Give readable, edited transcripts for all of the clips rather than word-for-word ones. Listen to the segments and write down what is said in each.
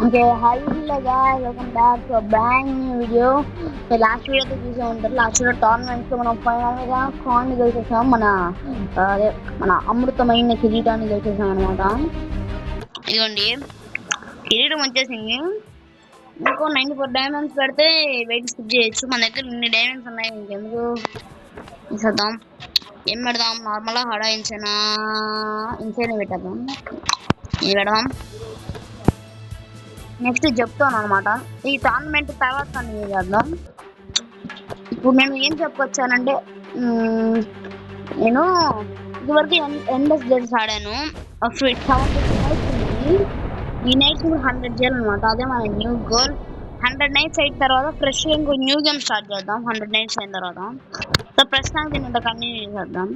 Okay, hi guys, welcome back to a brand new video. Last వీడియోతో చూసే ఉంటారు. Last video tournaments లో మనం ఫైనల్ గా కాయిన్ గెలిచేసాం. మన అమృతమైన కిరీటాన్ని గెలిచేసాం అనమాట. ఇదిగోండి కిరీటం వచ్చేసింది. ఇంకో 94 డైమండ్స్ పెడితే వెయిట్ స్కిప్ చేయొచ్చు. మన దగ్గర ఇన్ని డైమండ్స్ ఉన్నాయి. ఇంకెందుకు చూద్దాం. ఏం పెడదాం? నార్మల్ హడా ఇన్సైనా పెట్టేద్దాం. ఇది పెడదాం. నెక్స్ట్ చెప్తాను అనమాట. ఈ టోర్నమెంట్ తర్వాత కంటిన్యూ చేద్దాం. ఇప్పుడు నేను ఏం చెప్పొచ్చానంటే నేను ఇదివరకు ఎండస్ డేస్ ఆడాను. 70 నైట్స్ ఉంది. ఈ నైట్స్ 100 చేయాలన్నమాట. అదే మన న్యూ గోల్. 100 నైట్స్ అయిన తర్వాత ఫ్రెష్ ఇంకో న్యూ గేమ్ స్టార్ట్ చేద్దాం. 100 నైట్స్ అయిన తర్వాత సో ప్రస్తుతానికి దీన్ని కంటిన్యూ చేద్దాం.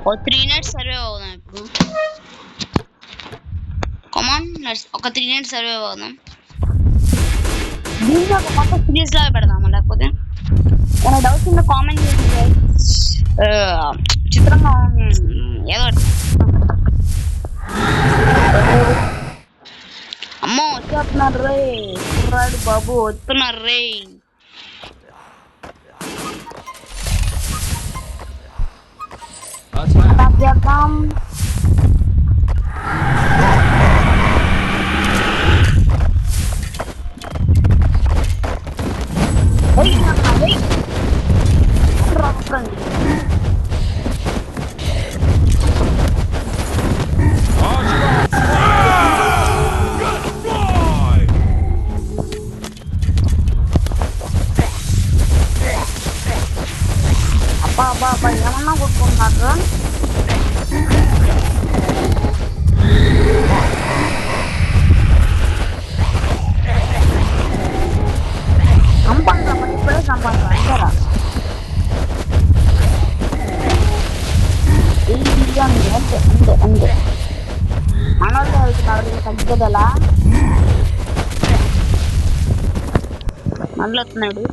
ఓ 3 నైట్స్ సర్వే అవుదాం. ఇప్పుడు కమాన్ ఒక 3 నైట్స్ సర్వే అవుదాం. దీంట్లో ఒక కొత్త సిరీస్ లాగా పెడదామా, లేకపోతే ఏమైనా డౌట్స్ ఉంటే కామెంట్ చేయండి. చిత్రంగా ఏదో అమ్మో వచ్చేస్తున్నారు రే కుర్రాడు బాబు, వస్తున్నారు రే. చేద్దాం. అబ్బా ఏమన్నా కొట్టుకుంటున్నారు. చంపండి ఇప్పుడే చంపండి అంటారా? అంతే అంతే అంతే మనోళ్ళు వెళ్తున్నారు తగ్గదలా. మళ్ళీ వస్తున్నాడు.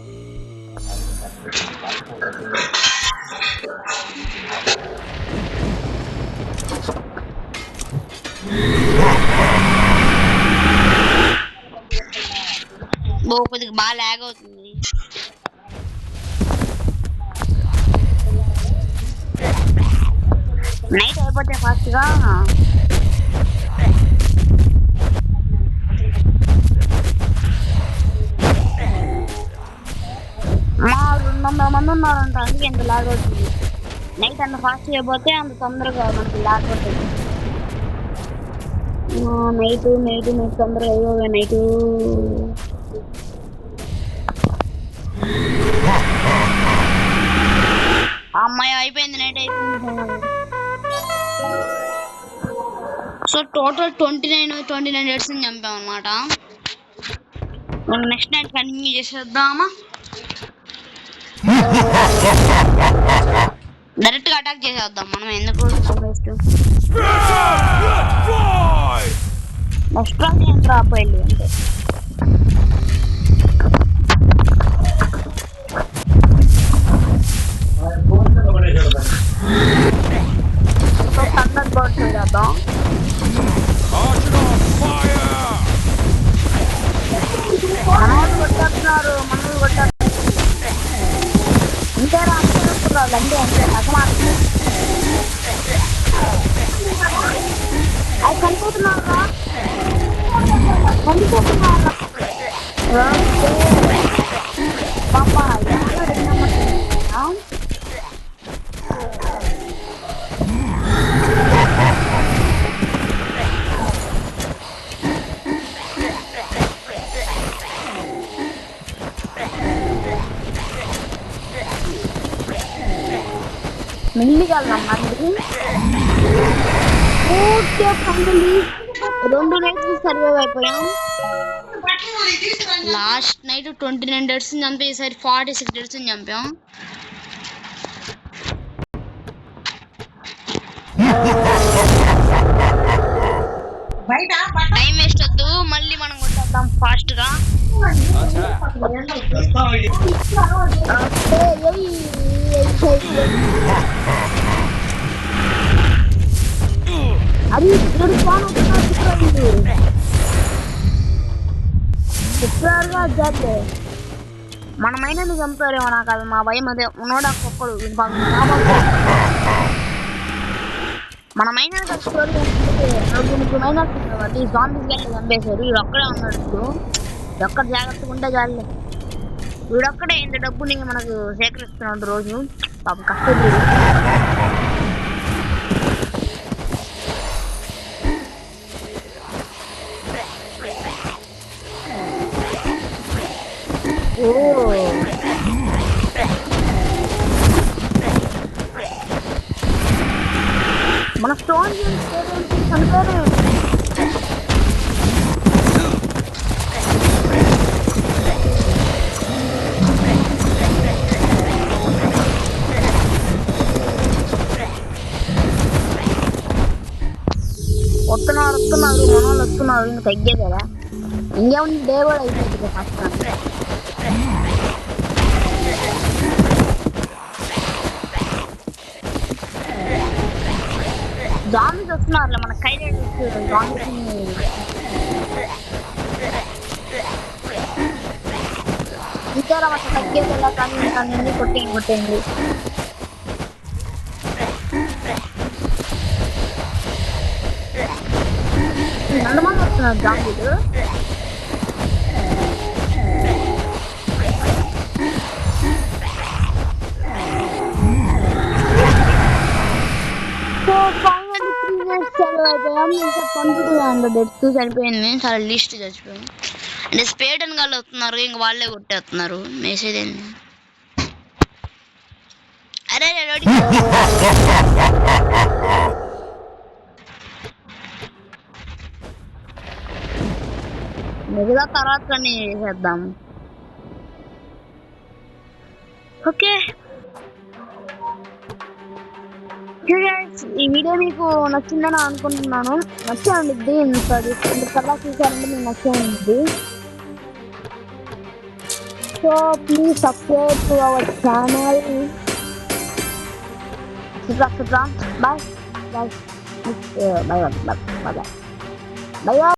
కొద్దిగా బాగా లాగ్ అవుతుంది. నైట్ అయిపోతే ఫాస్ట్ గా 200 మంది ఉన్నారంట. అందుకే ఎంత లాగ్ అవుతుంది. నైట్ అంత ఫాస్ట్ అయిపోతే అంత తొందరగా మనకి లాగ్ అవుతుంది. నైట్ తొందరగా అయిపోయి నైట్ అమ్మాయి అయిపోయింది. నైట్ అయిపోయింది. సో టోటల్ 29 డేస్ చంపాం అనమాట. నెక్స్ట్ నైట్ కంటిన్యూ చేసేద్దామా? డైరెక్ట్ గా అటాక్ చేసేద్దాం మనం. ఎందుకు నెక్స్ట్ రాపోయింది అంటే థండర్ బర్డ్స్ చేద్దాం. మనల్ని కొట్టేస్తున్నారు. అంతేరా అంతే అసలు అది కనిపోతున్నారా? పాప మెల్లిగా మందికి 2 నైట్స్ సర్వైవ్ అయిపోయాం. లాస్ట్ నైట్ 29 డేస్ చంపి ఈసారి 46 డేస్ చంపాం. టైం వేస్ట్ వద్దు, మళ్ళీ మనం కొట్టేద్దాం ఫాస్ట్ గా. అది ఇక్కడ స్పాన్ అవుతున్నారు చెప్పారుగా జాతే మనమైనా చంపారేమో నాకు అది మా భయం అదే ఉన్నాడు ఒక్కడు మనమైనా స్టోరీ ముగ్గురు మైనర్స్ కాబట్టి జాంబీస్ గట్ల చంపేశారు వీడు ఒక్కడే ఉన్నాడు ఇప్పుడు ఒక్కడ జాగ్రత్తగా ఉంటే చాలే వీడొక్కడే ఇంత డబ్బుని మనకు సేకరిస్తున్నాడు రోజు పాపం కష్టపడి ఓ మన స్టోన్ చనిపోయారు వస్తున్నారు మన వాళ్ళు వస్తున్నారు ఇంకా తగ్గే కదా ఇంకేముంది డే కూడా అయిపోతుంది ఫస్ట్ జాంబీస్ వస్తున్నారు మన కైలే జాంబీస్ ఇంకా అట్లా తగ్గేదిలా కానీ కొట్టేయండి ఎంతమంది వస్తున్నారు జాంబీలు ఇంకా 2200 డెత్స్ చనిపోయింది చాలా లిస్ట్ చచ్చిపోయింది అంటే స్పేడ్ అని వాళ్ళు వస్తున్నారు ఇంక వాళ్ళే కొట్టేస్తున్నారు మెసేజ్ ఏంది అరే మిగతా తర్వాత కానీ చేద్దాం ఓకే ఈ వీడియో మీకు నచ్చిందని అనుకుంటున్నాను నచ్చేయండి ఇంతలా చూసారంటే మీకు నచ్చేయండి so please subscribe to our channel bye bye bye bye